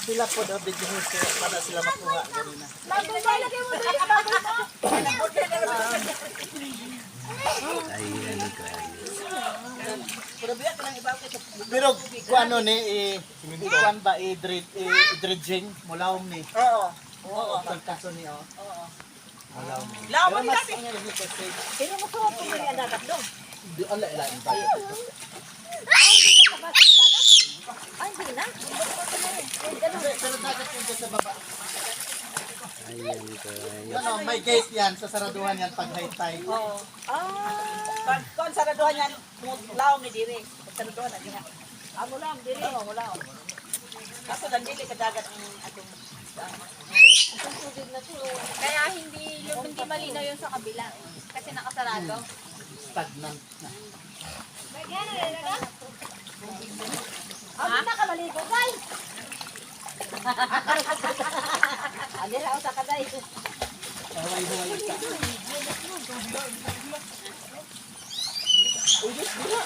Sila po daw bigyan sila para sila makuha ganina. Lagay mo dali, baboy mo. Ayan guys. Pero kung ano ni kuan ba i-dredging mulawom ni. Oo. Oo, pagkaso ni oh. Oo. Mulawom. Lawan Pero ni mas kasi. ang ano ko say, Sino mo suot mo yung dagat doon? di ala ila ang bagay. Ay, hindi na. Pero dagat yung sa baba. Ayan guys. Ano, may gate yan sa saraduhan yan pag high tide. Oo. Ah, Kon saraduhan yan, laom ni dire. Saraduhan na diha. amo lang, dili. Oo, wala. Kaso lang dili kadagat ang atong Ang tubig na to. Kaya hindi malinaw yung sa kabila. Kasi nakasarado. Stagnant na. Amo na ka maligo, guys. Ano lang sa kaday. Huwag ka.